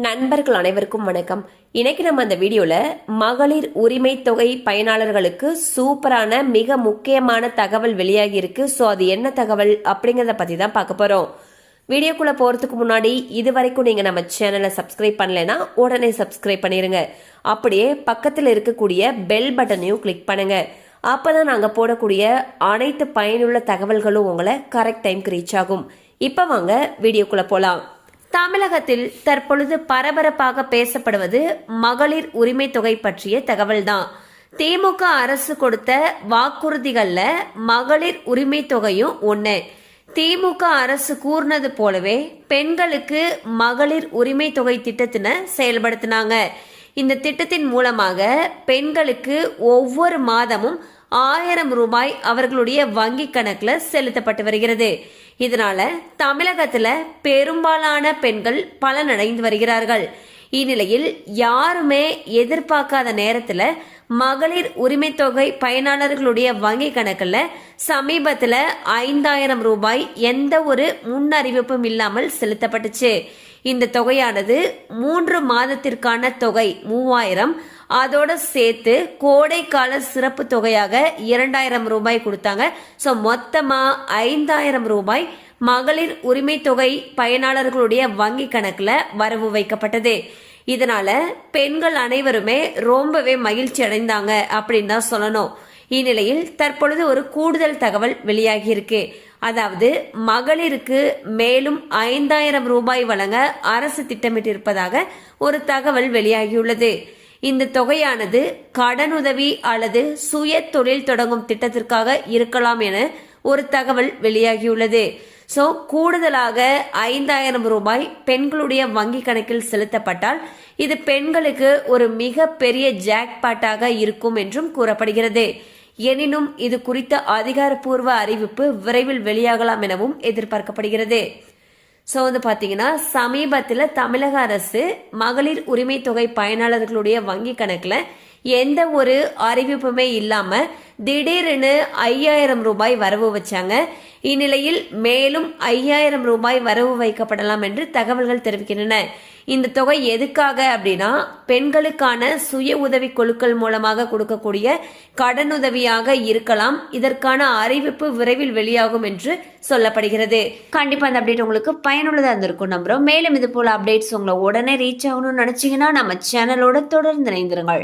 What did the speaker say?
நண்பர்கள் அனைவருக்கும் வணக்கம். இன்னைக்கு நம்ம அந்த வீடியோல மகளிர் உரிமை தொகை பயனாளர்களுக்கு சூப்பரான மிக முக்கியமான தகவல் வெளியாகி இருக்கு. ஸோ அது என்ன தகவல் அப்படிங்கறத பத்தி தான் பார்க்க போறோம். வீடியோக்குள்ள போறதுக்கு முன்னாடி இது வரைக்கும் நீங்க நம்ம சேனலை சப்ஸ்கிரைப் பண்ணலைன்னா உடனே சப்ஸ்கிரைப் பண்ணிருங்க. அப்படியே பக்கத்தில் இருக்கக்கூடிய பெல் பட்டனையும் கிளிக் பண்ணுங்க. அப்பதான் நாங்க போடக்கூடிய அனைத்து பயனுள்ள தகவல்களும் உங்களை கரெக்ட் டைம்க்கு ரீச் ஆகும். இப்ப வாங்க வீடியோக்குள்ள போலாம். தமிழகத்தில் தற்பொழுது பரபரப்பாக பேசப்படுவது மகளிர் உரிமை தொகை பற்றிய தகவல்தான். திமுக அரசு கொடுத்த வாக்குறுதிகள்ல மகளிர் உரிமை தொகையும் ஒண்ணு. திமுக அரசு கூறினது போலவே பெண்களுக்கு மகளிர் உரிமை தொகை திட்டத்தினை செயல்படுத்தினாங்க. இந்த திட்டத்தின் மூலமாக பெண்களுக்கு ஒவ்வொரு மாதமும் 1000 ரூபாய் அவர்களுடைய வங்கி கணக்குல செலுத்தப்பட்டு வருகிறது. இதனால தமிழகத்துல பெரும்பாலான பெண்கள் பலனடைந்து வருகிறார்கள். இந்நிலையில் யாருமே எதிர்பார்க்காத நேரத்துல மகளிர் உரிமை தொகை பயனாளர்களுடைய வங்கி கணக்குல சமீபத்துல 5000 ரூபாய் எந்த ஒரு முன் அறிவிப்பும் இல்லாமல் செலுத்தப்பட்டுச்சு. இந்த தொகையானது 3 மாதத்திற்கான தொகை 3000, அதோட சேர்த்து கோடைக்கால சிறப்பு தொகையாக 2000 ரூபாய் கொடுத்தாங்க. ஸோ மொத்தமா 5000 ரூபாய் மகளிர் உரிமை தொகை பயனாளர்களுடைய வங்கி கணக்குல வரவு வைக்கப்பட்டது. இதனால பெண்கள் அனைவருமே ரொம்பவே மகிழ்ச்சி அடைந்தாங்க அப்படின்னு தான் சொல்லணும். இந்நிலையில் தற்பொழுது ஒரு கூடுதல் தகவல் வெளியாகி இருக்கு. அதாவது மகளிருக்கு மேலும் 5000 ரூபாய் வழங்க அரசு திட்டமிட்டிருப்பதாக ஒரு தகவல் வெளியாகியுள்ளது. இந்த தொகையானது கடனுதவி அல்லது சுய தொழில் தொடங்கும் திட்டத்திற்காக இருக்கலாம் என ஒரு தகவல் வெளியாகியுள்ளது. ஸோ கூடுதலாக 5000 ரூபாய் பெண்களுடைய வங்கி கணக்கில் செலுத்தப்பட்டால் இது பெண்களுக்கு ஒரு மிக பெரிய ஜாக்பாட்டாக இருக்கும் என்றும் கூறப்படுகிறது. எனினும் இது குறித்த அதிகாரப்பூர்வ அறிவிப்பு விரைவில் வெளியாகலாம் எனவும் எதிர்பார்க்கப்படுகிறது. ஸோ பாத்தீங்கன்னா சமீபத்தில் தமிழக அரசு மகளிர் உரிமை தொகை பயனாளர்களுடைய வங்கி கணக்குல எந்த ஒரு அறிவிப்புமே இல்லாம திடீரென 5000 ரூபாய் வரவு வச்சாங்க. இந்நிலையில் மேலும் 5000 ரூபாய் வரவு வைக்கப்படலாம் என்று தகவல்கள் தெரிவிக்கின்றன. இந்த தொகை எதுக்காக அப்படின்னா பெண்களுக்கான சுய உதவி குழுக்கள் மூலமாக கொடுக்கக்கூடிய கடனுதவியாக இருக்கலாம். இதற்கான அறிவிப்பு விரைவில் வெளியாகும் என்று சொல்லப்படுகிறது. கண்டிப்பா அந்த அப்டேட் உங்களுக்கு பயனுள்ளதா இருந்திருக்கும் நம்புறோம். மேலும் இது போல அப்டேட்ஸ் உங்களை உடனே ரீச் ஆகணும்னு நினைச்சீங்கன்னா நம்ம சேனலோட தொடர்ந்து இணைந்திருங்கள்.